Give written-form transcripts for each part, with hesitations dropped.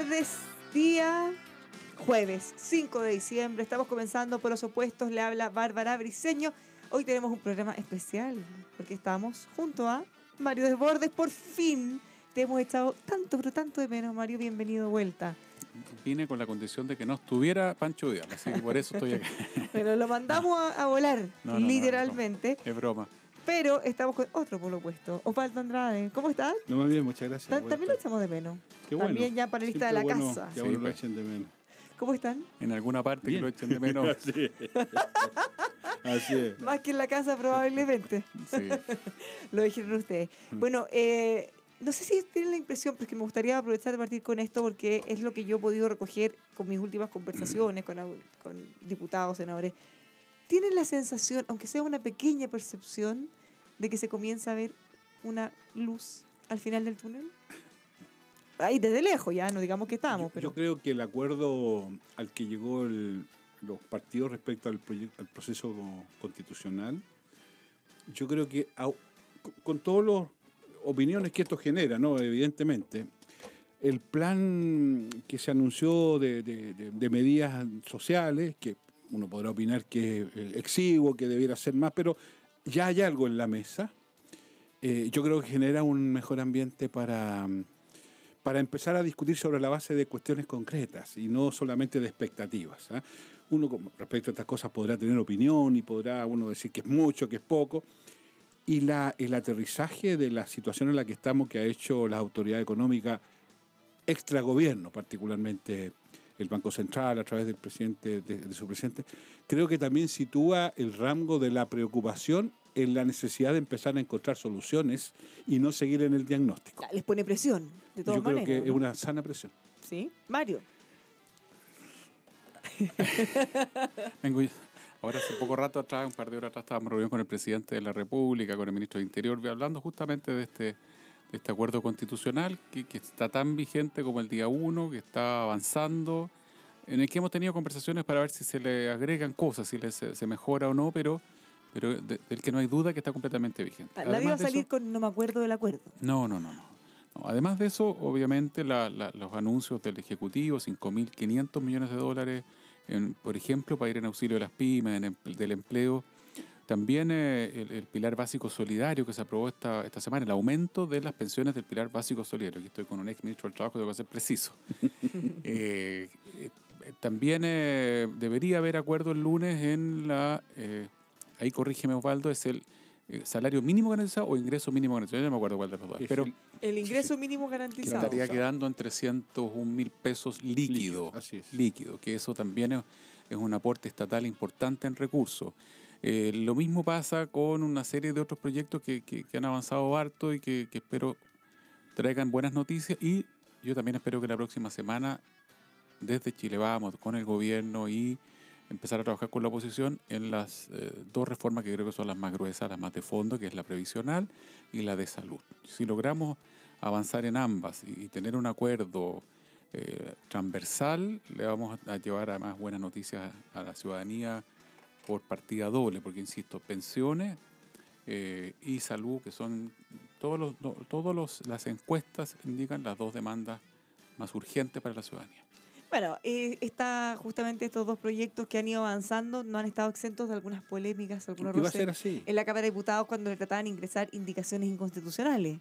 tardes, día jueves 5 de diciembre. Estamos comenzando por los opuestos. Le habla Bárbara Briceño. Hoy tenemos un programa especial porque estamos junto a Mario Desbordes. Por fin te hemos echado tanto, pero tanto de menos, Mario. Bienvenido de vuelta. Vine con la condición de que no estuviera Pancho Díaz, así que por eso estoy acá. Pero lo mandamos a volar, literalmente. Es broma. Pero estamos con otro por lo opuesto. Osvaldo Andrade, ¿cómo estás? No, más bien, muchas gracias. También lo echamos de menos. Qué bueno. También ya panelista de la casa. Que bueno, lo echen de menos. ¿Cómo están? En alguna parte bien. Que lo echen de menos. Así es. Más que en la casa probablemente. Sí. Lo dijeron ustedes. Bueno, no sé si tienen la impresión, pero es que me gustaría aprovechar de partir con esto porque es lo que yo he podido recoger con mis últimas conversaciones con diputados, senadores. ¿Tienen la sensación, aunque sea una pequeña percepción, de que se comienza a ver una luz al final del túnel? Ahí desde lejos, ya no digamos que estamos. Yo creo que el acuerdo al que llegó los partidos respecto al proceso constitucional, yo creo que con todas las opiniones que esto genera, ¿no? Evidentemente, el plan que se anunció de medidas sociales, que uno podrá opinar que es exiguo, que debiera ser más, pero ya hay algo en la mesa. Yo creo que genera un mejor ambiente para empezar a discutir sobre la base de cuestiones concretas y no solamente de expectativas. Uno respecto a estas cosas podrá tener opinión y podrá uno decir que es mucho, que es poco. Y el aterrizaje de la situación en la que estamos, que ha hecho la autoridad económica extragobierno, particularmente el Banco Central a través del presidente, de su presidente, creo que también sitúa el rango de la preocupación en la necesidad de empezar a encontrar soluciones y no seguir en el diagnóstico. Les pone presión, de todas maneras. Yo creo que es una sana presión. ¿Sí? Mario. Ahora hace poco rato atrás, un par de horas atrás, estábamos en reunión con el presidente de la República, con el ministro de Interior, hablando justamente de este acuerdo constitucional que está tan vigente como el día 1, que está avanzando, en el que hemos tenido conversaciones para ver si se le agregan cosas, si se mejora o no, pero del que no hay duda que está completamente vigente. Nadie va a salir con no me acuerdo del acuerdo. No. Además de eso, obviamente, los anuncios del Ejecutivo, 5.500 millones de dólares, por ejemplo, para ir en auxilio de las pymes, del empleo. También el pilar básico solidario que se aprobó esta semana, el aumento de las pensiones del pilar básico solidario. Aquí estoy con un ex ministro del Trabajo, tengo que ser preciso. También debería haber acuerdo el lunes en ahí corrígeme Osvaldo, es el salario mínimo garantizado o ingreso mínimo garantizado. Yo no me acuerdo cuál de los dos. Pero el ingreso mínimo garantizado. Que estaría quedando en 301.000 pesos líquido. Así es. Líquido, que eso también es un aporte estatal importante en recursos. Lo mismo pasa con una serie de otros proyectos que han avanzado harto y que espero traigan buenas noticias. Y yo también espero que la próxima semana, desde Chile Vamos, con el gobierno y empezar a trabajar con la oposición en las dos reformas que creo que son las más gruesas, las más de fondo, que es la previsional y la de salud. Si logramos avanzar en ambas y tener un acuerdo transversal, le vamos a llevar además buenas noticias a la ciudadanía por partida doble, porque insisto, pensiones y salud, que son las encuestas indican las dos demandas más urgentes para la ciudadanía. Bueno, está justamente estos dos proyectos que han ido avanzando, no han estado exentos de algunas polémicas, algunos roces en la Cámara de Diputados cuando le trataban de ingresar indicaciones inconstitucionales.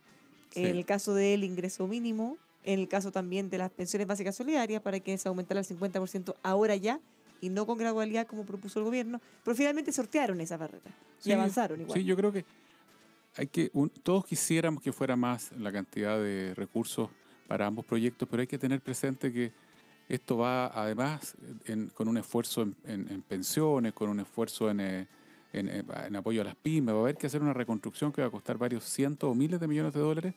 Sí. En el caso del ingreso mínimo, en el caso también de las pensiones básicas solidarias, para que se aumentara al 50% ahora ya, y no con gradualidad como propuso el gobierno, pero finalmente sortearon esa barrera y avanzaron igual. Sí, yo creo que todos quisiéramos que fuera más la cantidad de recursos para ambos proyectos, pero hay que tener presente que esto va además con un esfuerzo en pensiones, con un esfuerzo en apoyo a las pymes. Va a haber que hacer una reconstrucción que va a costar varios cientos o miles de millones de dólares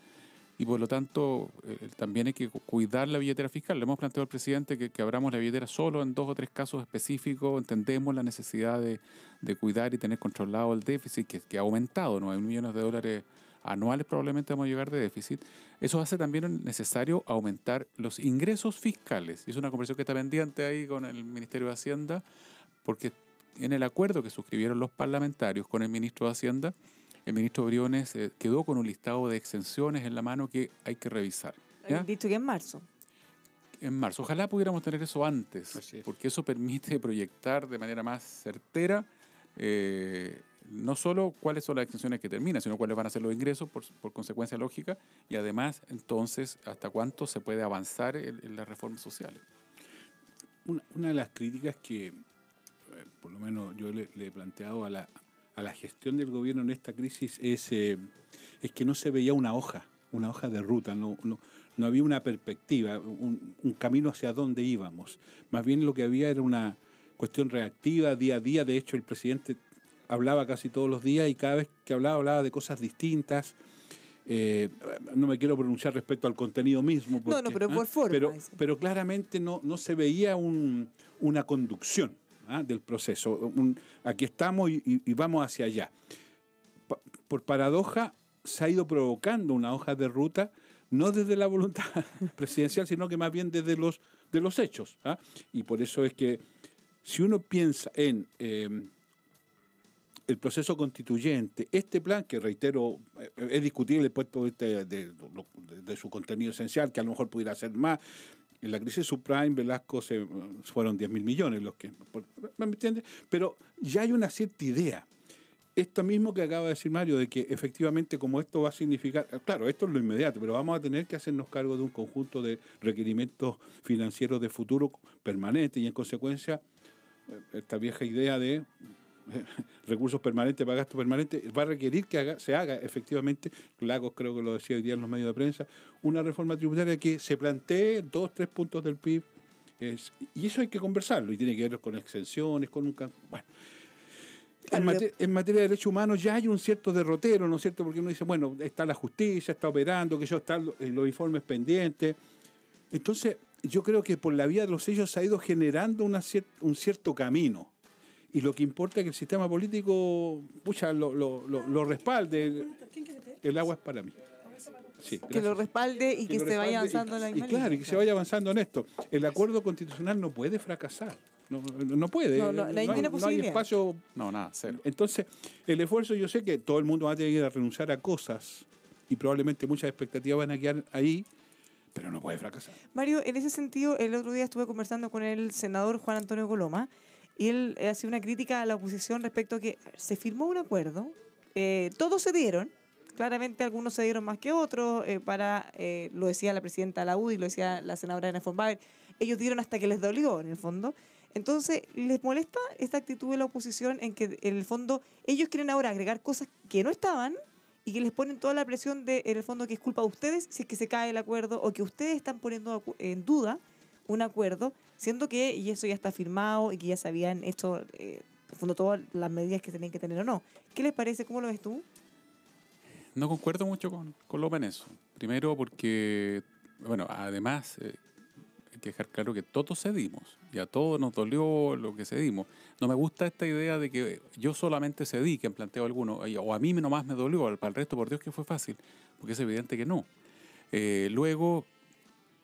y por lo tanto también hay que cuidar la billetera fiscal. Le hemos planteado al presidente que abramos la billetera solo en 2 o 3 casos específicos. Entendemos la necesidad de cuidar y tener controlado el déficit que ha aumentado, 9 millones de dólares anuales probablemente vamos a llegar de déficit. Eso hace también necesario aumentar los ingresos fiscales. Es una conversación que está pendiente ahí con el Ministerio de Hacienda, porque en el acuerdo que suscribieron los parlamentarios con el ministro de Hacienda, el ministro Briones quedó con un listado de exenciones en la mano que hay que revisar. Han dicho que en marzo. en marzo. Ojalá pudiéramos tener eso antes, porque eso permite proyectar de manera más certera no solo cuáles son las extensiones que terminan, sino cuáles van a ser los ingresos por consecuencia lógica, y además, entonces, hasta cuánto se puede avanzar en las reformas sociales. Una de las críticas que, por lo menos yo le he planteado a la gestión del gobierno en esta crisis es que no se veía una hoja de ruta, no había una perspectiva, un camino hacia dónde íbamos. Más bien lo que había era una cuestión reactiva, día a día. De hecho, el presidente hablaba casi todos los días y cada vez que hablaba de cosas distintas. No me quiero pronunciar respecto al contenido mismo. Porque, pero por forma. Pero claramente no se veía una conducción del proceso. Aquí estamos y vamos hacia allá. Por paradoja, se ha ido provocando una hoja de ruta, no desde la voluntad presidencial, sino que más bien desde los hechos. Y por eso es que si uno piensa en el proceso constituyente, este plan, que reitero, es discutible después de su contenido esencial, que a lo mejor pudiera ser más. En la crisis subprime, Velasco, fueron 10.000 millones los que... ¿Me entiendes? Pero ya hay una cierta idea. Esto mismo que acaba de decir Mario, de que efectivamente como esto va a significar... Claro, esto es lo inmediato, pero vamos a tener que hacernos cargo de un conjunto de requerimientos financieros de futuro permanentes y en consecuencia esta vieja idea de recursos permanentes para gastos permanentes va a requerir que se haga efectivamente, Lagos creo que lo decía hoy día en los medios de prensa, una reforma tributaria que se plantee 2-3 puntos del PIB, y eso hay que conversarlo, y tiene que ver con exenciones, con un... Bueno, en materia de derechos humanos ya hay un cierto derrotero, ¿no es cierto? Porque uno dice, bueno, está la justicia, está operando, que están los informes pendientes. Entonces, yo creo que por la vía de los sellos se ha ido generando un cierto camino. Y lo que importa es que el sistema político, lo respalde. El agua es para mí. Sí, que lo respalde y que se vaya avanzando en la misma línea. Y que se vaya avanzando en esto. El acuerdo constitucional no puede fracasar. No puede. No hay espacio. Nada, cero. Entonces, el esfuerzo, yo sé que todo el mundo va a tener que renunciar a cosas y probablemente muchas expectativas van a quedar ahí, pero no puede fracasar. Mario, en ese sentido, el otro día estuve conversando con el senador Juan Antonio Coloma y él hacía una crítica a la oposición respecto a que se firmó un acuerdo, todos se dieron, claramente algunos se dieron más que otros, lo decía la presidenta de la UDI, lo decía la senadora Ana von Baer, ellos dieron hasta que les dolió en el fondo. Entonces, ¿les molesta esta actitud de la oposición en que en el fondo ellos quieren ahora agregar cosas que no estaban y que les ponen toda la presión de, en el fondo, que es culpa de ustedes si es que se cae el acuerdo o que ustedes están poniendo en duda un acuerdo, siendo que y eso ya está firmado y que ya se habían hecho en el fondo todas las medidas que tenían que tener o no? ¿Qué les parece? ¿Cómo lo ves tú? No concuerdo mucho con López en eso. Primero porque, bueno, además... hay que dejar claro que todos cedimos y a todos nos dolió lo que cedimos. No me gusta esta idea de que yo solamente cedí, que han planteado algunos, o a mí nomás me dolió, para el resto, por Dios que fue fácil, porque es evidente que no. Luego,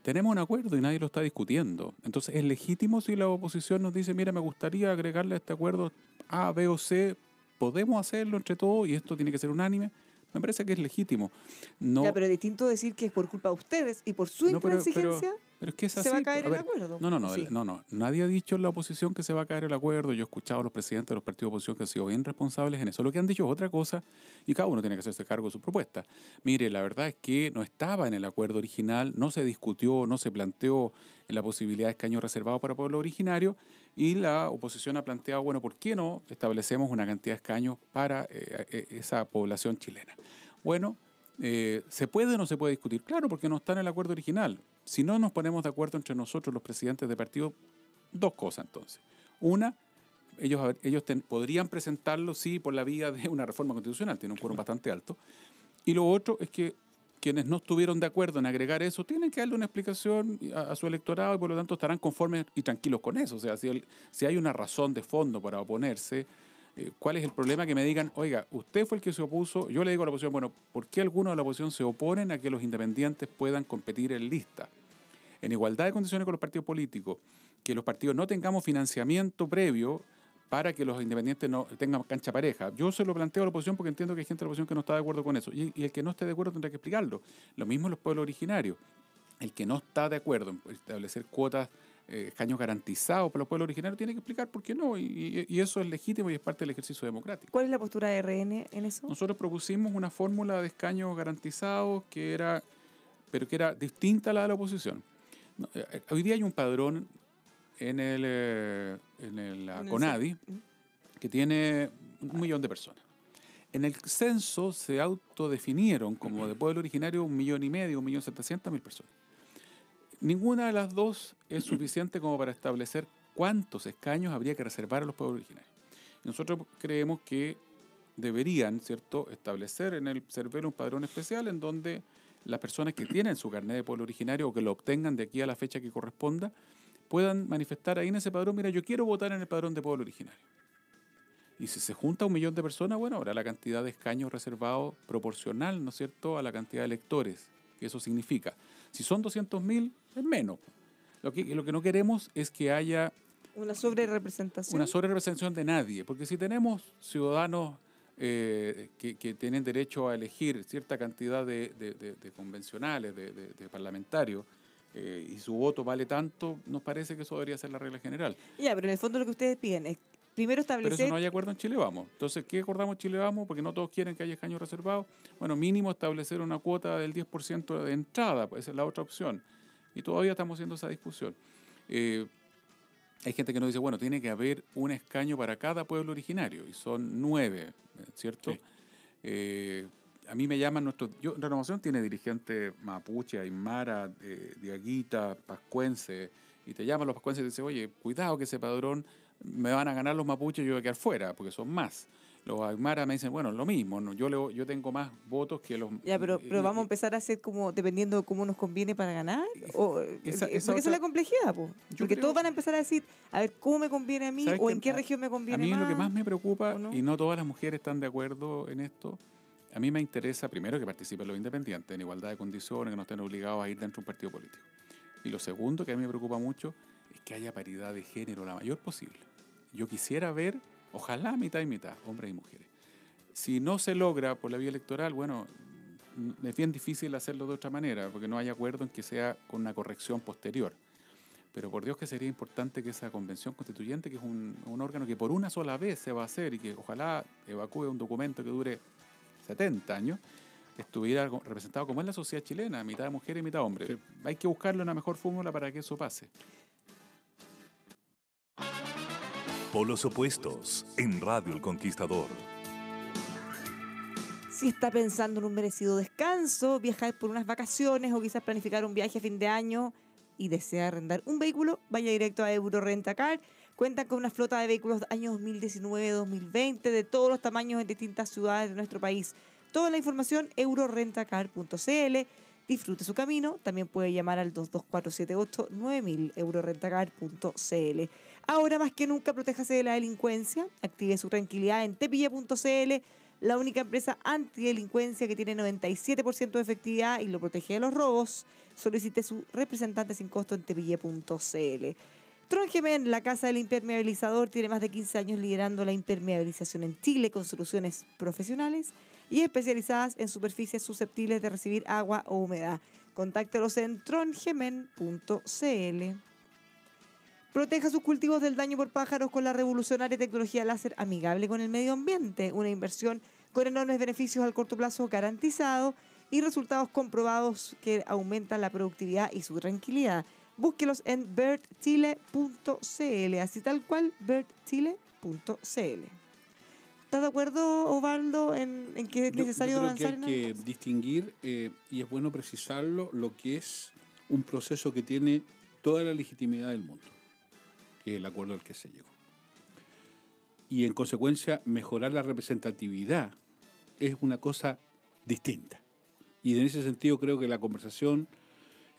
tenemos un acuerdo y nadie lo está discutiendo. Entonces, es legítimo si la oposición nos dice, mira, me gustaría agregarle a este acuerdo A, B o C, podemos hacerlo entre todos y esto tiene que ser unánime. Me parece que es legítimo. No, ya, pero es distinto decir que es por culpa de ustedes y por su intransigencia. Pero es que es así. ¿Se va a caer el acuerdo? No. Nadie ha dicho en la oposición que se va a caer el acuerdo. Yo he escuchado a los presidentes de los partidos de oposición que han sido bien responsables en eso. Lo que han dicho es otra cosa y cada uno tiene que hacerse cargo de su propuesta. Mire, la verdad es que no estaba en el acuerdo original, no se discutió, no se planteó en la posibilidad de escaños reservados para pueblo originario y la oposición ha planteado, bueno, ¿por qué no establecemos una cantidad de escaños para esa población chilena? Bueno, ¿se puede o no se puede discutir? Claro, porque no está en el acuerdo original. Si no nos ponemos de acuerdo entre nosotros, los presidentes de partidos, dos cosas entonces. Una, ellos podrían presentarlo, sí, por la vía de una reforma constitucional, tiene un quórum bastante alto. Y lo otro es que quienes no estuvieron de acuerdo en agregar eso tienen que darle una explicación a su electorado y por lo tanto estarán conformes y tranquilos con eso. O sea, si hay una razón de fondo para oponerse, ¿cuál es el problema? Que me digan, oiga, usted fue el que se opuso. Yo le digo a la oposición, bueno, ¿por qué algunos de la oposición se oponen a que los independientes puedan competir en lista? En igualdad de condiciones con los partidos políticos, que los partidos no tengamos financiamiento previo para que los independientes no tengan cancha pareja. Yo se lo planteo a la oposición porque entiendo que hay gente de la oposición que no está de acuerdo con eso. Y el que no esté de acuerdo tendrá que explicarlo. Lo mismo en los pueblos originarios. el que no está de acuerdo en establecer cuotas, escaños garantizados para los pueblos originarios, tiene que explicar por qué no, y eso es legítimo y es parte del ejercicio democrático. ¿Cuál es la postura de RN en eso? Nosotros propusimos una fórmula de escaños garantizados pero que era distinta a la de la oposición. Hoy día hay un padrón en la CONADI que tiene 1 millón de personas. En el censo se autodefinieron como de pueblo originario 1,5 millones, 1.700.000 personas. Ninguna de las dos es suficiente como para establecer cuántos escaños habría que reservar a los pueblos originarios. Nosotros creemos que deberían, ¿cierto?, establecer en el CERVEL un padrón especial en donde las personas que tienen su carnet de pueblo originario o que lo obtengan de aquí a la fecha que corresponda puedan manifestar ahí en ese padrón: mira, yo quiero votar en el padrón de pueblo originario. Y si se junta 1 millón de personas, bueno, habrá la cantidad de escaños reservados proporcional, ¿no es cierto?, a la cantidad de electores, que eso significa. Si son 200.000, es menos. Lo que no queremos es que haya una sobrerepresentación de nadie, porque si tenemos ciudadanos que tienen derecho a elegir cierta cantidad de convencionales, de parlamentarios, y su voto vale tanto, nos parece que eso debería ser la regla general. Ya, pero en el fondo lo que ustedes piden es primero establecer... Pero eso no hay acuerdo en Chile Vamos. Entonces, ¿qué acordamos en Chile Vamos? Porque no todos quieren que haya escaños reservados. Bueno, mínimo establecer una cuota del 10% de entrada, pues esa es la otra opción. Y todavía estamos haciendo esa discusión. Hay gente que nos dice, bueno, tiene que haber un escaño para cada pueblo originario, y son 9, ¿cierto? Sí. A mí me llaman Renovación tiene dirigentes mapuche, aymara, diaguita, pascuense, y te llaman los pascuenses y te dicen, oye, cuidado que ese padrón me van a ganar los mapuches y yo voy a quedar fuera, porque son más. Los aymara me dicen, bueno, lo mismo, ¿no? Yo tengo más votos que los... Ya, pero vamos a empezar a hacer como, dependiendo de cómo nos conviene para ganar, porque esa es la complejidad, pues. Porque todos van a empezar a decir, a ver, ¿cómo me conviene a mí? O en qué región me conviene más. A mí lo que más me preocupa, y no todas las mujeres están de acuerdo en esto, a mí me interesa primero que participen los independientes en igualdad de condiciones, que no estén obligados a ir dentro de un partido político. Y lo segundo que a mí me preocupa mucho es que haya paridad de género la mayor posible. Yo quisiera ver, ojalá mitad y mitad, hombres y mujeres. Si no se logra por la vía electoral, bueno, es bien difícil hacerlo de otra manera, porque no hay acuerdo en que sea con una corrección posterior. Pero por Dios que sería importante que esa convención constituyente, que es un órgano que por una sola vez se va a hacer y que ojalá evacúe un documento que dure 70 años, estuviera representado como es la sociedad chilena, mitad de mujeres y mitad de hombres. Sí. Hay que buscarle una mejor fórmula para que eso pase. Polos opuestos en Radio El Conquistador. Si está pensando en un merecido descanso, viajar por unas vacaciones o quizás planificar un viaje a fin de año y desea arrendar un vehículo, vaya directo a Euro Rentacar. Cuentan con una flota de vehículos años 2019-2020 de todos los tamaños en distintas ciudades de nuestro país. Toda la información, eurorentacar.cl. Disfrute su camino. También puede llamar al 22478-9000, eurorentacar.cl. Ahora más que nunca, protéjase de la delincuencia. Active su tranquilidad en tepille.cl, la única empresa antidelincuencia que tiene 97% de efectividad y lo protege de los robos. Solicite su representante sin costo en tepille.cl. Trongemen, la casa del impermeabilizador, tiene más de 15 años liderando la impermeabilización en Chile con soluciones profesionales y especializadas en superficies susceptibles de recibir agua o humedad. Contáctelos en trongemen.cl. Proteja sus cultivos del daño por pájaros con la revolucionaria tecnología láser amigable con el medio ambiente. Una inversión con enormes beneficios al corto plazo garantizado y resultados comprobados que aumentan la productividad y su tranquilidad. Búsquelos en birdchile.cl, así tal cual, birdchile.cl. ¿Estás de acuerdo, Osvaldo, en que es necesario avanzar en algo? Hay que distinguir, y es bueno precisarlo, lo que es un proceso que tiene toda la legitimidad del mundo, que es el acuerdo al que se llegó. Y en consecuencia, mejorar la representatividad es una cosa distinta. Y en ese sentido creo que la conversación,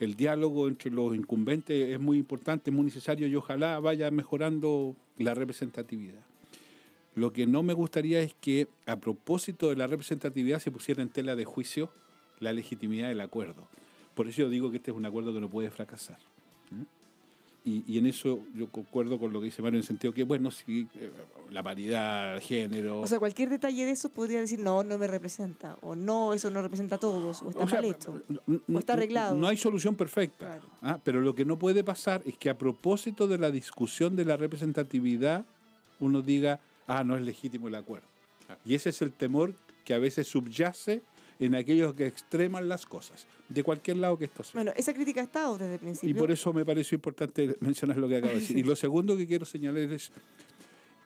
el diálogo entre los incumbentes es muy importante, es muy necesario y ojalá vaya mejorando la representatividad. Lo que no me gustaría es que a propósito de la representatividad se pusiera en tela de juicio la legitimidad del acuerdo. Por eso yo digo que este es un acuerdo que no puede fracasar. Y en eso yo concuerdo con lo que dice Mario, en el sentido que, bueno, sí, la paridad, el género... O sea, cualquier detalle de eso podría decir, no me representa, o no, eso no representa a todos, o está mal hecho, o está arreglado. No hay solución perfecta, claro. Pero lo que no puede pasar es que a propósito de la discusión de la representatividad, uno diga, no es legítimo el acuerdo. Claro. Y ese es el temor que a veces subyace en aquellos que extreman las cosas, de cualquier lado que esto sea. Bueno, esa crítica ha estado desde el principio. Y por eso me pareció importante mencionar lo que acabo de decir. Y lo segundo que quiero señalar es,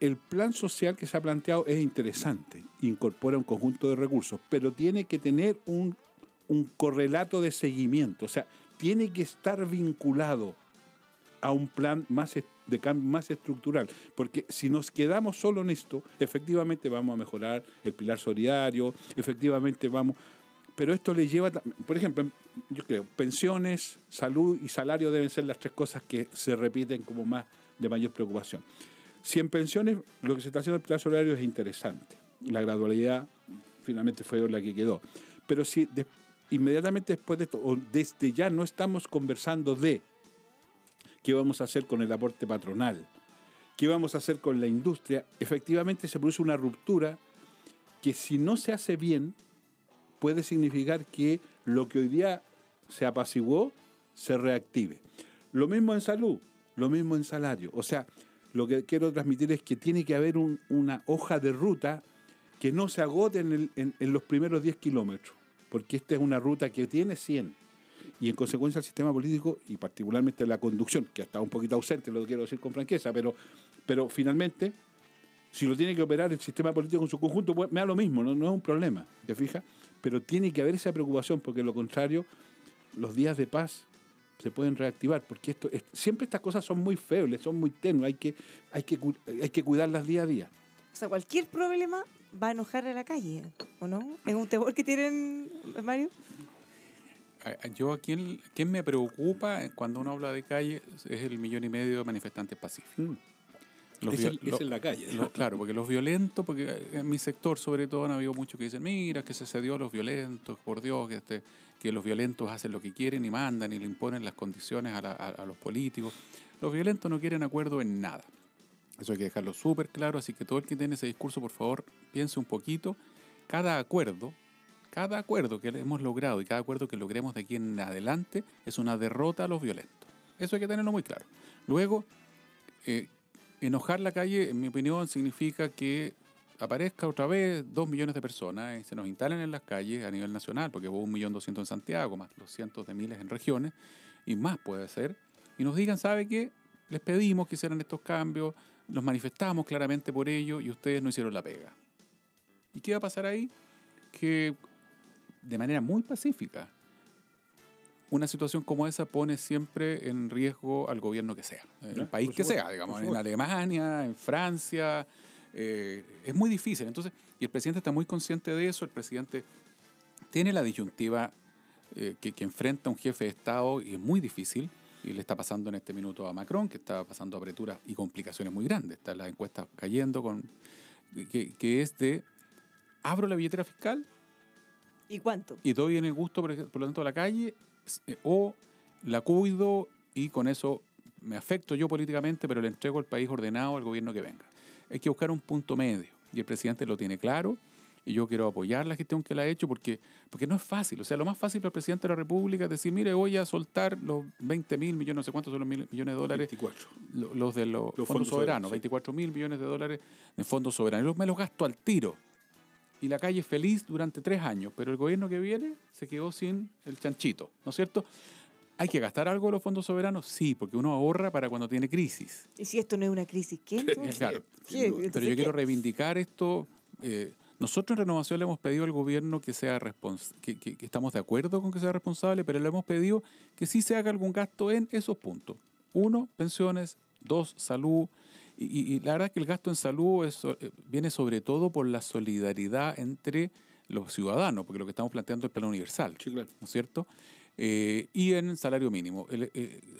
el plan social que se ha planteado es interesante, incorpora un conjunto de recursos, pero tiene que tener un correlato de seguimiento, o sea, tiene que estar vinculado a un plan de cambio más estructural, porque si nos quedamos solo en esto, efectivamente vamos a mejorar el pilar solidario, efectivamente vamos, pero esto le lleva, por ejemplo, yo creo, pensiones, salud y salario deben ser las tres cosas que se repiten como más de mayor preocupación. Si en pensiones lo que se está haciendo en el pilar solidario es interesante, la gradualidad finalmente fue la que quedó, pero si inmediatamente después de esto, o desde ya no estamos conversando de qué vamos a hacer con el aporte patronal, qué vamos a hacer con la industria, efectivamente se produce una ruptura que si no se hace bien puede significar que lo que hoy día se apaciguó se reactive. Lo mismo en salud, lo mismo en salario. O sea, lo que quiero transmitir es que tiene que haber una hoja de ruta que no se agote en los primeros 10 kilómetros, porque esta es una ruta que tiene 100. Y en consecuencia el sistema político, y particularmente la conducción, que ha estado un poquito ausente, lo quiero decir con franqueza, pero finalmente, si lo tiene que operar el sistema político en su conjunto, pues me da lo mismo, no es un problema, ¿te fijas? Pero tiene que haber esa preocupación, porque de lo contrario, los días de paz se pueden reactivar, porque siempre estas cosas son muy febles, son muy tenues, hay que cuidarlas día a día. O sea, cualquier problema va a enojar a la calle, ¿o no? ¿Es un temor que tienen, Mario? Yo, ¿quién me preocupa cuando uno habla de calle es el 1,5 millones de manifestantes pacíficos. Es en la calle. Claro, porque los violentos, porque en mi sector sobre todo han habido muchos que dicen, mira, que se cedió a los violentos, por Dios, que los violentos hacen lo que quieren y mandan y le imponen las condiciones a los políticos. Los violentos no quieren acuerdo en nada. Eso hay que dejarlo súper claro, así que todo el que tiene ese discurso, por favor, piense un poquito. Cada acuerdo que hemos logrado y cada acuerdo que logremos de aquí en adelante es una derrota a los violentos. Eso hay que tenerlo muy claro. Luego, enojar la calle, en mi opinión, significa que aparezca otra vez 2 millones de personas y se nos instalen en las calles a nivel nacional, porque hubo 1.200.000 en Santiago, más los cientos de miles en regiones, y más puede ser, y nos digan, ¿sabe qué? Les pedimos que hicieran estos cambios, los manifestamos claramente por ello y ustedes no hicieron la pega. ¿Y qué va a pasar ahí? Que de manera muy pacífica, una situación como esa pone siempre en riesgo al gobierno que sea, el país que sea, digamos, en Alemania, en Francia, es muy difícil. Entonces, y el presidente está muy consciente de eso, el presidente tiene la disyuntiva que enfrenta un jefe de Estado y es muy difícil, y le está pasando en este minuto a Macron, que está pasando apreturas y complicaciones muy grandes. Están las encuestas cayendo, que es de, ¿abro la billetera fiscal? ¿Y cuánto? Y doy en el gusto, por lo tanto, a la calle, o la cuido y con eso me afecto yo políticamente, pero le entrego el país ordenado al gobierno que venga. Hay que buscar un punto medio, y el presidente lo tiene claro, y yo quiero apoyar la gestión que él ha hecho, porque no es fácil. O sea, lo más fácil para el presidente de la República es decir, mire, voy a soltar los 20.000 millones, no sé cuántos son los millones de dólares, 24. Los de los fondos soberanos, sí. 24.000 millones de dólares de fondos soberanos. Me los gasto al tiro. Y la calle feliz durante 3 años, pero el gobierno que viene se quedó sin el chanchito, ¿no es cierto? ¿Hay que gastar algo de los fondos soberanos? Sí, porque uno ahorra para cuando tiene crisis. ¿Y si esto no es una crisis, qué? Claro, pero yo quiero reivindicar esto. Nosotros en Renovación le hemos pedido al gobierno que sea que estamos de acuerdo con que sea responsable, pero le hemos pedido que sí se haga algún gasto en esos puntos. 1, pensiones. 2, salud. Y la verdad es que el gasto en salud viene sobre todo por la solidaridad entre los ciudadanos, porque lo que estamos planteando es el plan universal, sí, claro. ¿No es cierto? Y en salario mínimo.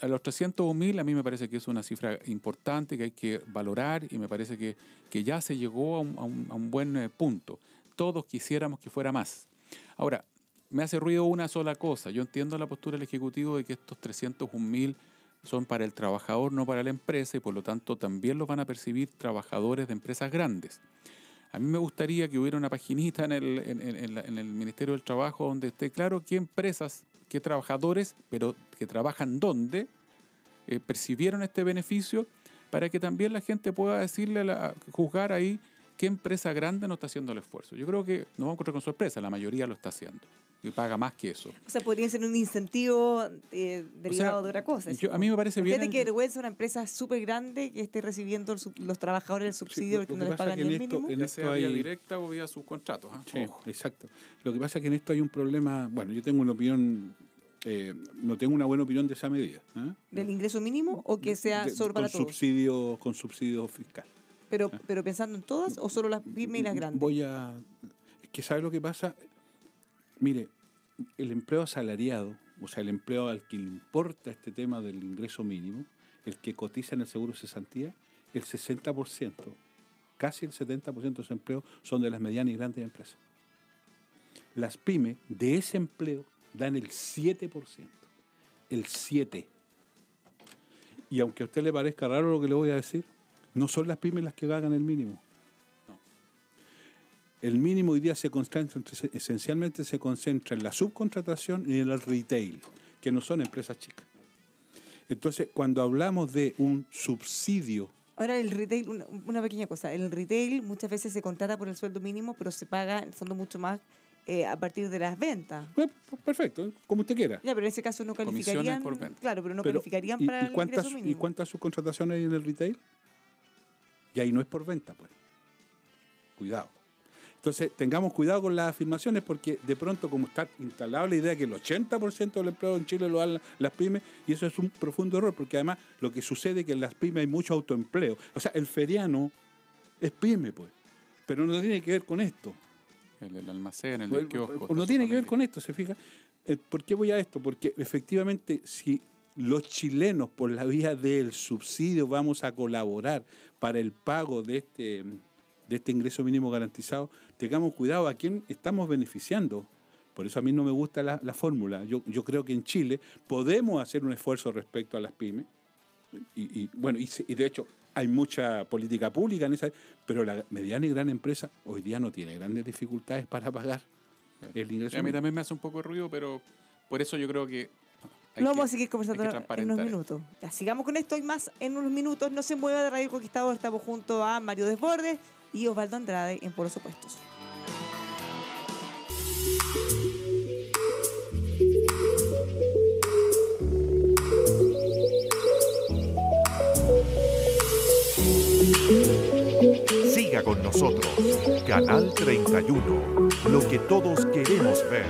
A los 301.000 a mí me parece que es una cifra importante que hay que valorar y me parece que ya se llegó a un buen punto. Todos quisiéramos que fuera más. Ahora, me hace ruido una sola cosa. Yo entiendo la postura del Ejecutivo de que estos 301.000 son para el trabajador, no para la empresa, y por lo tanto también los van a percibir trabajadores de empresas grandes. A mí me gustaría que hubiera una paginita en el Ministerio del Trabajo donde esté claro qué empresas, qué trabajadores, pero que trabajan dónde, percibieron este beneficio, para que también la gente pueda decirle, juzgar ahí qué empresa grande no está haciendo el esfuerzo. Yo creo que no vamos a encontrar con sorpresa, la mayoría lo está haciendo y paga más que eso. O sea, podría ser un incentivo derivado de otra cosa. A mí me parece bien. Fíjate que vergüenza una empresa súper grande que esté recibiendo los trabajadores el subsidio porque no les pagan ni el mínimo. Ya sea vía directa o vía subcontratos. Sí, exacto. Lo que pasa es que en esto hay un problema. Bueno, yo tengo una opinión. No tengo una buena opinión de esa medida. ¿Del ingreso mínimo o que sea solo para todos? Con subsidio fiscal. Pero pensando en todas o solo las pymes y las grandes. Es que ¿sabe lo que pasa? Mire, el empleo asalariado, o sea, el empleo al que le importa este tema del ingreso mínimo, el que cotiza en el seguro de cesantía, el 60%, casi el 70% de su empleo son de las medianas y grandes empresas. Las pymes de ese empleo dan el 7%. El 7%. Y aunque a usted le parezca raro lo que le voy a decir, no son las pymes las que pagan el mínimo. No. El mínimo hoy día esencialmente se concentra en la subcontratación y en el retail, que no son empresas chicas. Entonces, cuando hablamos de un subsidio... Ahora, el retail, una pequeña cosa, el retail muchas veces se contrata por el sueldo mínimo, pero se paga en el fondo mucho más a partir de las ventas. Perfecto, como usted quiera. Ya, pero en ese caso no calificarían... Por venta. Claro, pero no calificarían para el ingreso mínimo. ¿Y cuántas subcontrataciones hay en el retail? Y ahí no es por venta, pues. Cuidado. Entonces, tengamos cuidado con las afirmaciones porque de pronto, como está instalada la idea de que el 80% del empleo en Chile lo dan las pymes, y eso es un profundo error, porque además lo que sucede es que en las pymes hay mucho autoempleo. O sea, el feriano es pyme, pues, pero no tiene que ver con esto. El almacén, el kiosco. No tiene que ver con esto, ¿se fija? ¿Por qué voy a esto? Porque efectivamente, si los chilenos, por la vía del subsidio, vamos a colaborar para el pago de este ingreso mínimo garantizado, tengamos cuidado a quién estamos beneficiando. Por eso a mí no me gusta la fórmula. Yo creo que en Chile podemos hacer un esfuerzo respecto a las pymes. Y de hecho hay mucha política pública en esa, pero la mediana y gran empresa hoy día no tiene grandes dificultades para pagar el ingreso. A mí también me hace un poco de ruido, pero por eso yo creo que vamos a seguir conversando en unos minutos. Ya, sigamos con esto y más en unos minutos. No se mueva de Radio Conquistador. Estamos junto a Mario Desbordes y Osvaldo Andrade en Polos Opuestos. Siga con nosotros. Canal 31. Lo que todos queremos ver.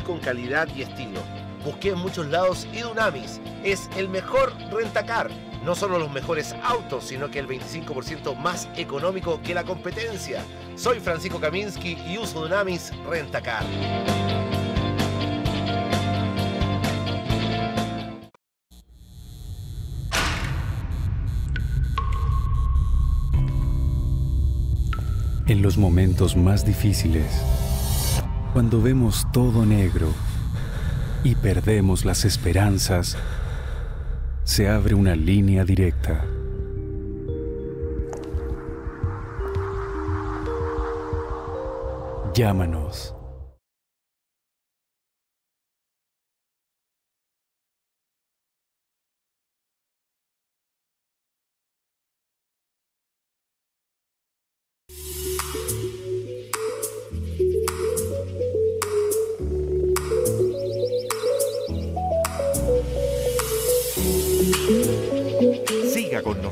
Con calidad y estilo. Busqué en muchos lados y Dunamis es el mejor rentacar. No solo los mejores autos, sino que el 25% más económico que la competencia. Soy Francisco Kaminsky y uso Dunamis Rentacar. En los momentos más difíciles, cuando vemos todo negro y perdemos las esperanzas, se abre una línea directa. Llámanos.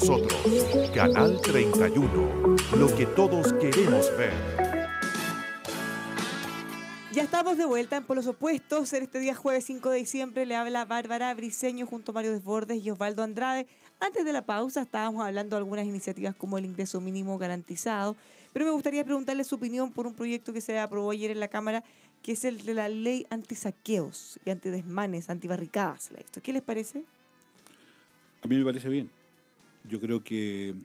nosotros. Canal 31, lo que todos queremos ver. Ya estamos de vuelta en Polos Opuestos. En este día jueves 5 de diciembre le habla Bárbara Briceño junto a Mario Desbordes y Osvaldo Andrade. Antes de la pausa estábamos hablando de algunas iniciativas como el ingreso mínimo garantizado, pero me gustaría preguntarle su opinión por un proyecto que se aprobó ayer en la Cámara, que es el de la ley antisaqueos y antidesmanes, antibarricadas. ¿Qué les parece? A mí me parece bien. Yo creo que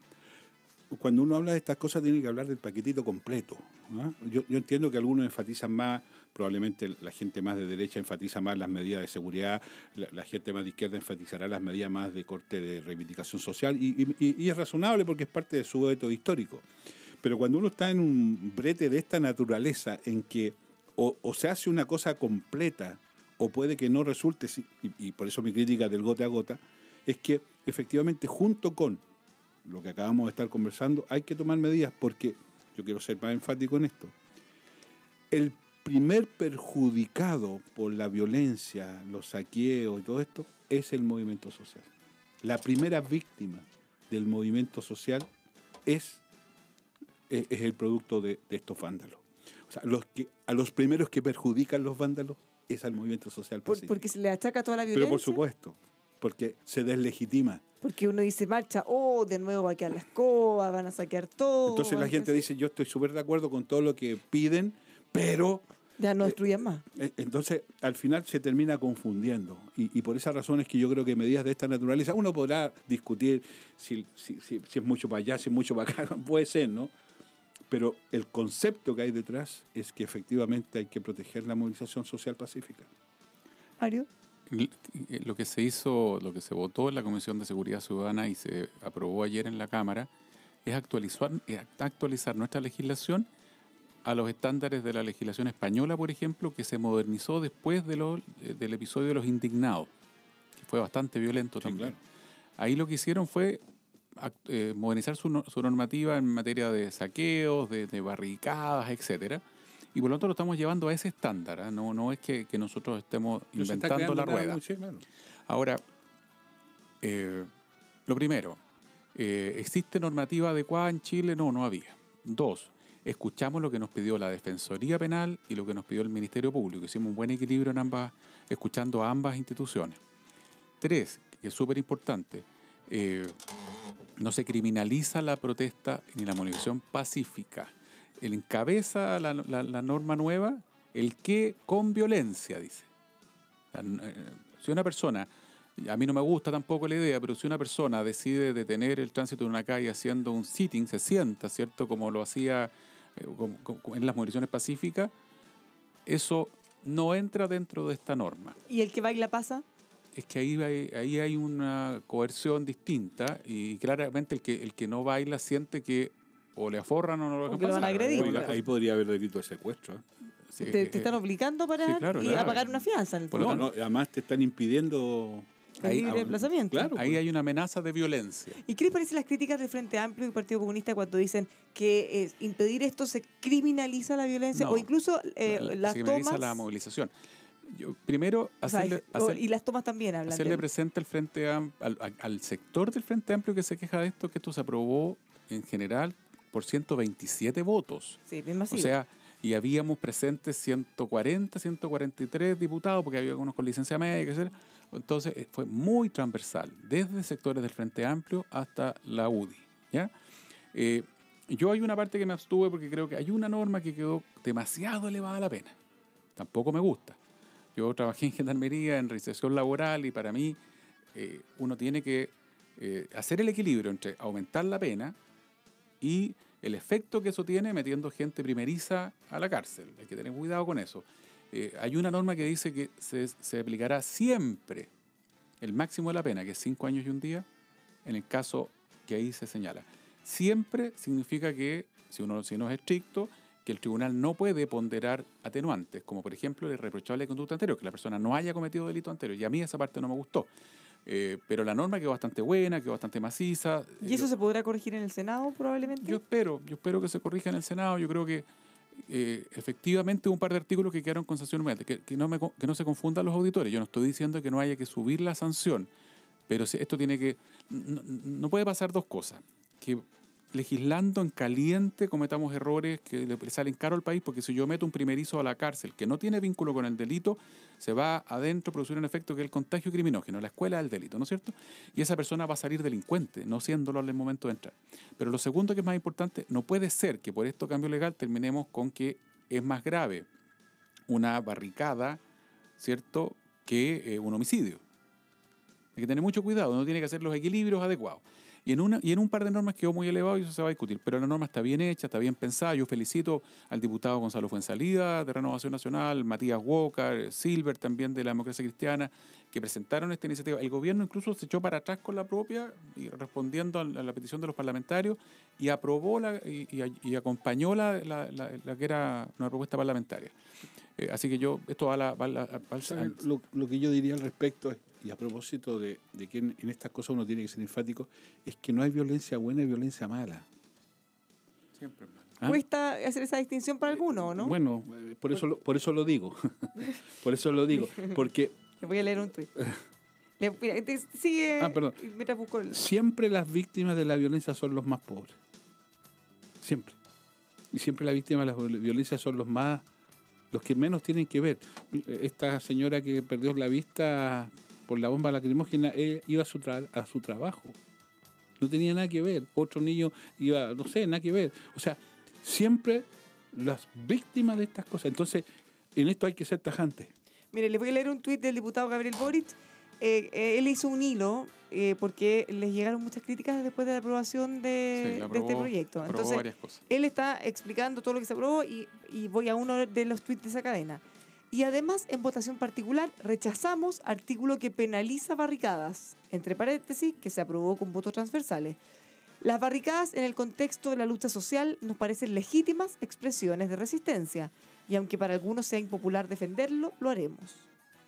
cuando uno habla de estas cosas tiene que hablar del paquetito completo, ¿no? Yo entiendo que algunos enfatizan más, probablemente la gente más de derecha enfatiza más las medidas de seguridad, la gente más de izquierda enfatizará las medidas más de corte de reivindicación social, y es razonable porque es parte de su veto histórico. Pero cuando uno está en un brete de esta naturaleza en que o se hace una cosa completa o puede que no resulte, y por eso mi crítica del gota a gota, es que efectivamente junto con lo que acabamos de estar conversando hay que tomar medidas, porque yo quiero ser más enfático en esto. El primer perjudicado por la violencia, los saqueos y todo esto es el movimiento social. La primera víctima del movimiento social es el producto de estos vándalos. O sea, a los primeros que perjudican los vándalos es al movimiento social pacífico. Porque se le achaca toda la violencia. Pero por supuesto, porque se deslegitima. Porque uno dice, marcha, de nuevo va a quedar la escoba, van a saquear todo. Entonces la gente dice, yo estoy súper de acuerdo con todo lo que piden, pero... Ya no destruyan más. Entonces, al final se termina confundiendo. Y por esa razón es que yo creo que medidas de esta naturaleza, uno podrá discutir si es mucho para allá, si es mucho para acá, puede ser, ¿no? Pero el concepto que hay detrás es que efectivamente hay que proteger la movilización social pacífica. Mario. Lo que se hizo, lo que se votó en la Comisión de Seguridad Ciudadana y se aprobó ayer en la Cámara es actualizar nuestra legislación a los estándares de la legislación española, por ejemplo, que se modernizó después del episodio de los indignados, que fue bastante violento también. Claro. Ahí lo que hicieron fue modernizar su normativa en materia de saqueos, de barricadas, etcétera. Y por lo tanto lo estamos llevando a ese estándar, ¿eh? No es que nosotros estemos inventando la rueda. Claro. Ahora, lo primero, ¿existe normativa adecuada en Chile? No había. 2, escuchamos lo que nos pidió la Defensoría Penal y lo que nos pidió el Ministerio Público. Hicimos un buen equilibrio escuchando a ambas instituciones. 3, que es súper importante, no se criminaliza la protesta ni la movilización pacífica. Él encabeza la norma nueva, el que con violencia, dice. Si una persona, a mí no me gusta tampoco la idea, pero si una persona decide detener el tránsito de una calle haciendo un sitting, se sienta, ¿cierto? Como lo hacía en las movilizaciones pacíficas, eso no entra dentro de esta norma. ¿Y el que baila pasa? Es que ahí hay una coerción distinta y claramente el que no baila siente que o le aforran o no lo van a agredir. Ahí podría haber delito de secuestro. Sí, te están obligando a parar a pagar una fianza. Además te están impidiendo el libre desplazamiento. Claro, ahí hay una amenaza de violencia. ¿Y qué les parece las críticas del Frente Amplio y Partido Comunista cuando dicen que impedir esto se criminaliza la violencia o incluso las se tomas? criminaliza la movilización. Primero, y las tomas también hablan. Hacerle presente al sector del Frente Amplio que se queja de esto, que esto se aprobó en general por 127 votos. Sí, bien masivo. O sea, y habíamos presentes 140, 143 diputados, porque había algunos con licencia médica, etc. Entonces, fue muy transversal, desde sectores del Frente Amplio hasta la UDI, ¿ya? Yo hay una parte que me abstuve porque creo que hay una norma que quedó demasiado elevada a la pena. Tampoco me gusta. Yo trabajé en gendarmería, en reinserción laboral, y para mí uno tiene que hacer el equilibrio entre aumentar la pena y el efecto que eso tiene metiendo gente primeriza a la cárcel. Hay que tener cuidado con eso. Hay una norma que dice que se aplicará siempre el máximo de la pena, que es 5 años y un día, en el caso que ahí se señala. Siempre significa que, si no es estricto, que el tribunal no puede ponderar atenuantes, como por ejemplo el reprochable conducta anterior, que la persona no haya cometido delito anterior. Y a mí esa parte no me gustó. Pero la norma quedó bastante buena, quedó bastante maciza. ¿Y eso se podrá corregir en el Senado probablemente? Yo espero que se corrija en el Senado. Yo creo que efectivamente hubo un par de artículos que quedaron con sanción inmediata, que no se confundan los auditores. Yo no estoy diciendo que no haya que subir la sanción, Pero esto tiene que... No puede pasar dos cosas. Que legislando en caliente cometamos errores que le salen caro al país, porque si yo meto un primerizo a la cárcel que no tiene vínculo con el delito, se va adentro a producir un efecto que es el contagio criminógeno, la escuela del delito, ¿no es cierto? Y esa persona va a salir delincuente, no siéndolo en el momento de entrar. Pero lo segundo, que es más importante, no puede ser que por este cambio legal terminemos con que es más grave una barricada, ¿cierto?, que un homicidio. Hay que tener mucho cuidado, uno tiene que hacer los equilibrios adecuados. Y en un par de normas quedó muy elevado y eso se va a discutir. Pero la norma está bien hecha, está bien pensada. Yo felicito al diputado Gonzalo Fuenzalida de Renovación Nacional, Matías Walker, Silver también de la Democracia Cristiana, que presentaron esta iniciativa. El gobierno incluso se echó para atrás con la propia, y respondiendo a la petición de los parlamentarios, y aprobó y acompañó la que era una propuesta parlamentaria. Así que esto va al lo que yo diría al respecto es, y a propósito de que en estas cosas uno tiene que ser enfático, es que no hay violencia buena y violencia mala. Siempre mala. ¿Ah? ¿Cuesta hacer esa distinción para alguno, no? Bueno, por eso lo digo. Por eso lo digo. Porque... Le voy a leer un tuit. Sigue. Perdón. Siempre las víctimas de la violencia son los más pobres. Siempre. Y siempre las víctimas de la violencia son los que menos tienen que ver. Esta señora que perdió la vista por la bomba lacrimógena, iba a su trabajo. No tenía nada que ver. Otro niño iba, no sé, nada que ver. O sea, siempre las víctimas de estas cosas. Entonces, en esto hay que ser tajante. Mire, les voy a leer un tuit del diputado Gabriel Boric. Él hizo un hilo porque les llegaron muchas críticas después de la aprobación de este proyecto. Entonces, él está explicando todo lo que se aprobó y voy a uno de los tuits de esa cadena. Y además, en votación particular, rechazamos artículo que penaliza barricadas, entre paréntesis, que se aprobó con votos transversales. Las barricadas en el contexto de la lucha social nos parecen legítimas expresiones de resistencia, y aunque para algunos sea impopular defenderlo, lo haremos.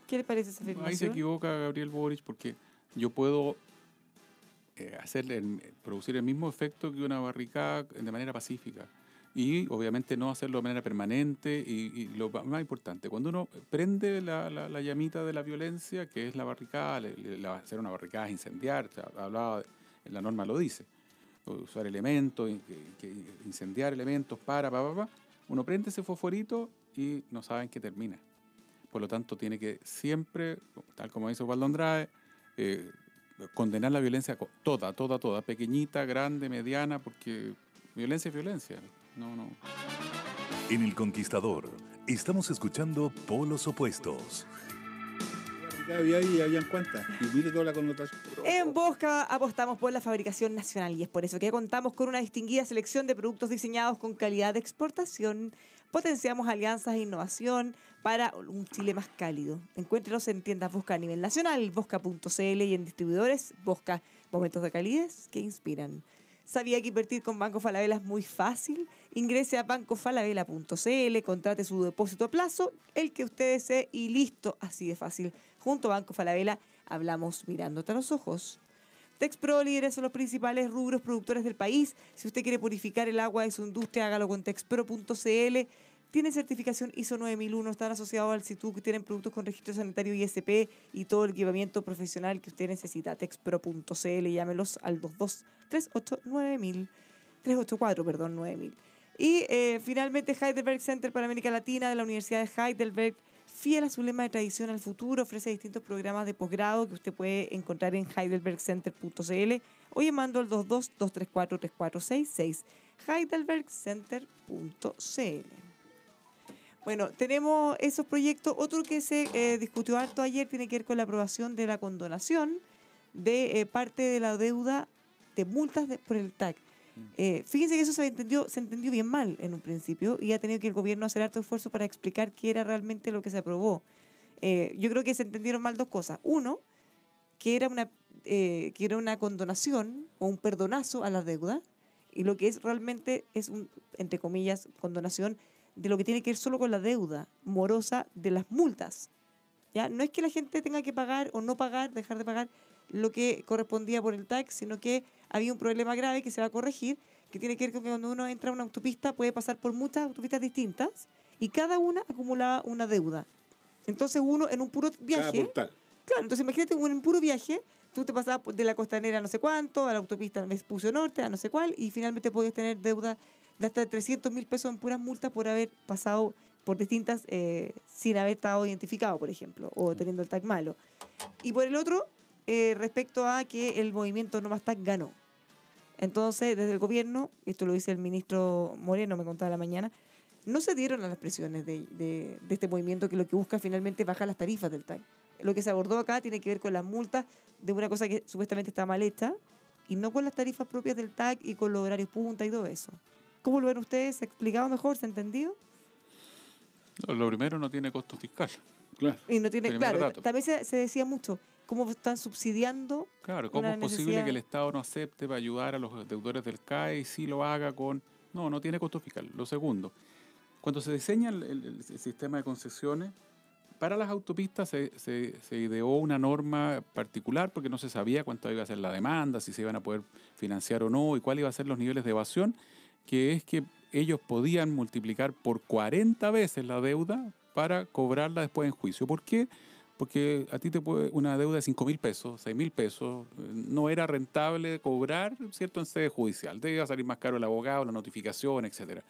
¿Qué le parece esa afirmación? Ahí se equivoca Gabriel Boric, porque yo puedo producir el mismo efecto que una barricada de manera pacífica. Y obviamente no hacerlo de manera permanente. Y lo más importante, cuando uno prende la llamita de la violencia, que es la barricada, hacer una barricada es incendiar, la norma lo dice, usar elementos, incendiar elementos uno prende ese fosforito y no saben qué termina. Por lo tanto, tiene que siempre, tal como dice Osvaldo Andrade, condenar la violencia toda, pequeñita, grande, mediana, porque violencia es violencia. No. En El Conquistador estamos escuchando Polos Opuestos. Ahí habían cuántas. Y mire toda la connotación. En Bosca apostamos por la fabricación nacional y es por eso que contamos con una distinguida selección de productos diseñados con calidad de exportación. Potenciamos alianzas e innovación para un Chile más cálido. Encuéntrenos en tiendas Bosca a nivel nacional, bosca.cl, y en distribuidores Bosca. Momentos de calidez que inspiran. ¿Sabía que invertir con Banco Falabella es muy fácil? Ingrese a bancofalabella.cl, contrate su depósito a plazo, el que usted desee, y listo, así de fácil. Junto a Banco Falabella hablamos mirándote a los ojos. Texpro, líderes son los principales rubros productores del país. Si usted quiere purificar el agua de su industria, hágalo con texpro.cl. Tienen certificación ISO 9001, están asociados al CITUC, tienen productos con registro sanitario ISP y todo el equipamiento profesional que usted necesita. Texpro.cl, llámelos al 22389.000, 384-9000. Y finalmente, Heidelberg Center para América Latina de la Universidad de Heidelberg, fiel a su lema de tradición al futuro, ofrece distintos programas de posgrado que usted puede encontrar en heidelbergcenter.cl o llamando al 22-234-3466, heidelbergcenter.cl. Bueno, tenemos esos proyectos. Otro que se discutió harto ayer tiene que ver con la aprobación de la condonación de parte de la deuda de multas por el TAC. Fíjense que eso se entendió bien mal en un principio y ha tenido que el gobierno hacer harto esfuerzo para explicar qué era realmente lo que se aprobó. Yo creo que se entendieron mal dos cosas. Uno, que era una condonación o un perdonazo a la deuda, y lo que es realmente es un, entre comillas, condonación de lo que tiene que ver solo con la deuda morosa de las multas. ¿Ya? No es que la gente tenga que pagar o no pagar, dejar de pagar lo que correspondía por el TAC, sino que había un problema grave que se va a corregir, que tiene que ver con que cuando uno entra a una autopista puede pasar por muchas autopistas distintas y cada una acumulaba una deuda. Entonces uno en un puro viaje... Cada portal. Claro, entonces imagínate, uno en un puro viaje tú te pasabas de la Costanera a no sé cuánto, a la autopista Vespucio Norte, a no sé cuál, y finalmente podías tener deuda de hasta 300.000 pesos en puras multas por haber pasado por distintas, sin haber estado identificado, por ejemplo, o teniendo el tag malo. Y por el otro, respecto a que el movimiento No Más Tag ganó. Entonces, desde el gobierno, esto lo dice el ministro Moreno, me contaba la mañana, no se dieron a las presiones de este movimiento que lo que busca finalmente es bajar las tarifas del tag. Lo que se abordó acá tiene que ver con las multas de una cosa que supuestamente está mal hecha y no con las tarifas propias del tag y con los horarios punta y todo eso. ¿Cómo lo ven ustedes? ¿Se ha explicado mejor? ¿Se ha entendido? No, lo primero, no tiene costo fiscal. Claro. Y no tiene, claro, también se decía mucho cómo están subsidiando. Claro, ¿cómo es posible que el Estado no acepte para ayudar a los deudores del CAE y sí lo haga con... No tiene costo fiscal. Lo segundo, cuando se diseña el sistema de concesiones, para las autopistas se ideó una norma particular porque no se sabía cuánto iba a ser la demanda, si se iban a poder financiar o no y cuál iba a ser los niveles de evasión, que es que ellos podían multiplicar por 40 veces la deuda para cobrarla después en juicio. ¿Por qué? Porque a ti te puede una deuda de 5.000 pesos, 6.000 pesos, no era rentable cobrar, ¿cierto?, en sede judicial. Te iba a salir más caro el abogado, la notificación, etcétera.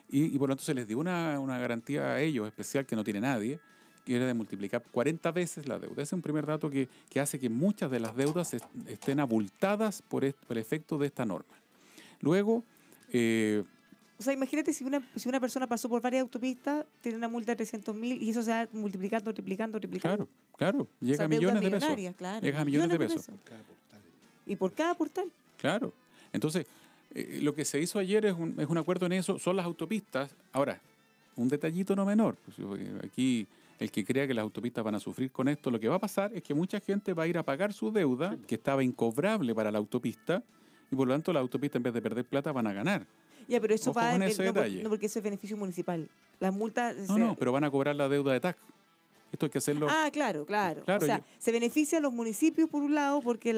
Y por lo tanto se les dio una garantía a ellos especial que no tiene nadie, que era de multiplicar 40 veces la deuda. Ese es un primer dato que hace que muchas de las deudas estén abultadas por el efecto de esta norma. Luego... o sea, imagínate si una persona pasó por varias autopistas, tiene una multa de 300.000 y eso se va multiplicando. Claro. Llega a millones de pesos. Claro. Llega a millones de pesos. Y por cada portal. Claro. Entonces, lo que se hizo ayer es un acuerdo en eso, son las autopistas. Ahora, un detallito no menor. Pues, aquí, el que crea que las autopistas van a sufrir con esto, lo que va a pasar es que mucha gente va a ir a pagar su deuda, que estaba incobrable para la autopista, y por lo tanto la autopista, en vez de perder plata, van a ganar. Ya, pero eso va no porque eso es beneficio municipal. Las multas... No, pero van a cobrar la deuda de TAC. Esto hay que hacerlo... Claro. O sea, se benefician los municipios por un lado porque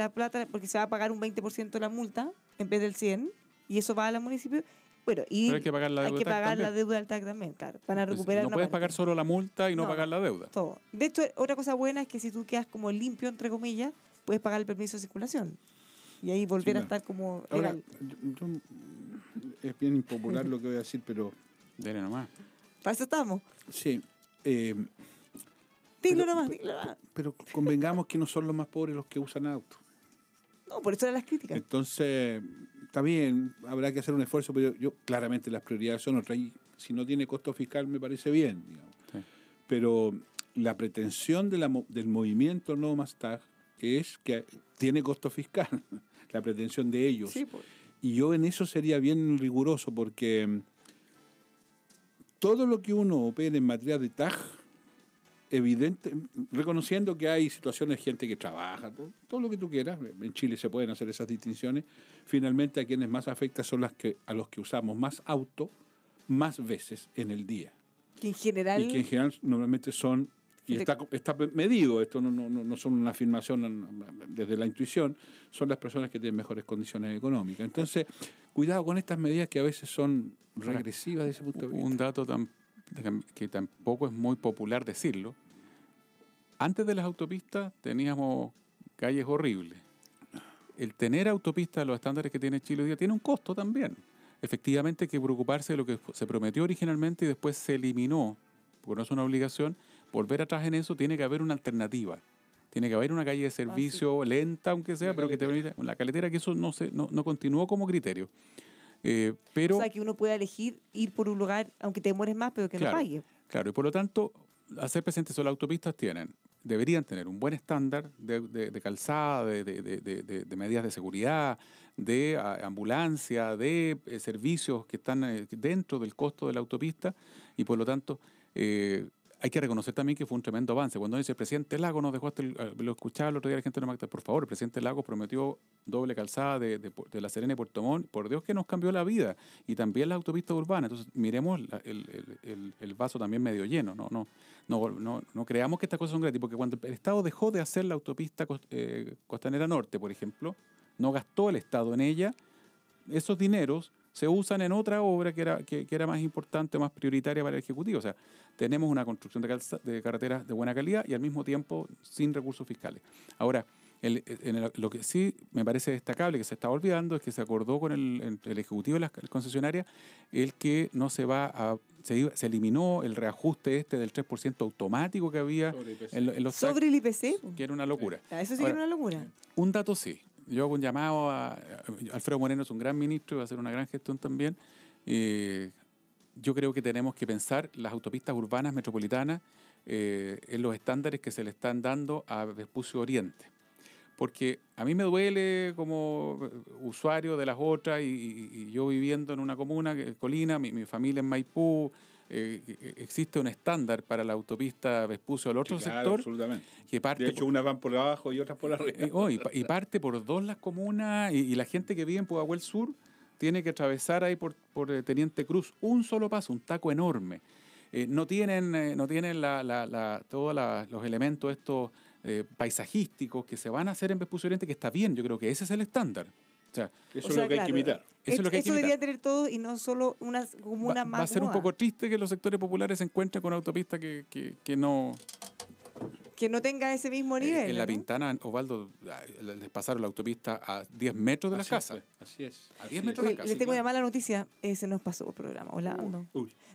se va a pagar un 20% de la multa en vez del 100%, y eso va a los municipios. Bueno, y pero hay que pagar la deuda del TAC también, claro. Van a recuperar no puedes pagar solo la multa y no pagar la deuda. Todo. De hecho, otra cosa buena es que si tú quedas como limpio, entre comillas, puedes pagar el permiso de circulación. Y ahí volver a estar como legal. Ahora, es bien impopular lo que voy a decir, pero... Dele nomás. Para eso estamos. Sí. Dilo nomás. Pero convengamos que no son los más pobres los que usan autos. No, por eso eran las críticas. Entonces, está bien, habrá que hacer un esfuerzo, pero yo claramente las prioridades son otras. Y si no tiene costo fiscal, me parece bien, digamos. Sí. Pero la pretensión del movimiento No Más Tag es que tiene costo fiscal. La pretensión de ellos. Sí, pues. Y yo en eso sería bien riguroso porque todo lo que uno opere en materia de TAG, evidente, reconociendo que hay situaciones de gente que trabaja, todo lo que tú quieras, en Chile se pueden hacer esas distinciones, finalmente a quienes más afecta son a los que usamos más auto, más veces en el día. Que en general normalmente son... Y está medido, esto no son una afirmación desde la intuición, son las personas que tienen mejores condiciones económicas. Entonces, cuidado con estas medidas que a veces son regresivas desde ese punto de vista. Un dato que tampoco es muy popular decirlo. Antes de las autopistas teníamos calles horribles. El tener autopistas a los estándares que tiene Chile hoy día tiene un costo también. Efectivamente hay que preocuparse de lo que se prometió originalmente y después se eliminó, porque no es una obligación. Volver atrás en eso, tiene que haber una alternativa. Tiene que haber una calle de servicio lenta, aunque sea, pero que te permita la caletera, que eso no continuó como criterio. Pero, o sea, que uno pueda elegir ir por un lugar, aunque te demores más, pero que no pague. Claro, y por lo tanto, hacer presentes sobre las autopistas deberían tener un buen estándar de calzada, de medidas de seguridad, de ambulancia, de servicios que están dentro del costo de la autopista, y por lo tanto... hay que reconocer también que fue un tremendo avance. Cuando dice el presidente Lago nos dejó lo escuchaba el otro día la gente de Magda, por favor, el presidente Lago prometió doble calzada de La Serena y Puerto Montt, por Dios que nos cambió la vida, y también las autopistas urbanas. Entonces miremos el vaso también medio lleno, no creamos que estas cosas son gratis, porque cuando el Estado dejó de hacer la autopista Costanera Norte, por ejemplo, no gastó el Estado en ella, esos dineros se usan en otra obra que era más importante, más prioritaria para el Ejecutivo. O sea, tenemos una construcción de carreteras de buena calidad y al mismo tiempo sin recursos fiscales. Ahora, Lo que sí me parece destacable, que se está olvidando, es que se acordó con el ejecutivo de las concesionarias el que no se va a... Se eliminó el reajuste del 3% automático que había en los sobre el IPC. Que era una locura. Eso sí que era una locura. Un dato sí. Yo hago un llamado a... Alfredo Moreno es un gran ministro y va a hacer una gran gestión también. Yo creo que tenemos que pensar las autopistas urbanas metropolitanas en los estándares que se le están dando a Vespucio Oriente. Porque a mí me duele como usuario de las otras y yo viviendo en una comuna, Colina, mi familia en Maipú, existe un estándar para la autopista Vespucio al otro sector. Absolutamente. Que parte de hecho, unas van por abajo y otras por arriba. Y parte por dos las comunas y la gente que vive en Pudahuel Sur tiene que atravesar ahí por Teniente Cruz un solo paso, un taco enorme. No tienen todos los elementos estos paisajísticos que se van a hacer en Vespucio Oriente, que está bien, yo creo que ese es el estándar. Eso es lo que hay que imitar. Eso debería tener todo y no solo una comuna más. Va a ser un poco triste que los sectores populares se encuentren con autopistas que no... Que no tenga ese mismo nivel. En La Pintana, Osvaldo, les pasaron la autopista a 10 metros de las casas. Así es. A 10 metros de las casas. Les tengo una mala noticia. Se nos pasó el programa. Hola.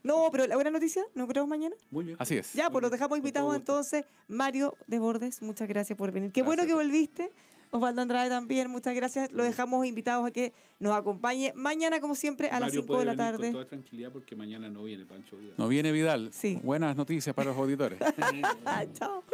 No, pero la buena noticia, nos vemos mañana. Muy bien. Así es. Ya, pues los dejamos invitados entonces. Mario Desbordes, muchas gracias por venir. Qué bueno que volviste. Osvaldo Andrade también, muchas gracias. Lo dejamos invitados a que nos acompañe mañana, como siempre, a las 5 de la tarde. Con toda tranquilidad porque mañana no viene Pancho Vidal. No viene Vidal. Sí. Buenas noticias para los auditores. Chao.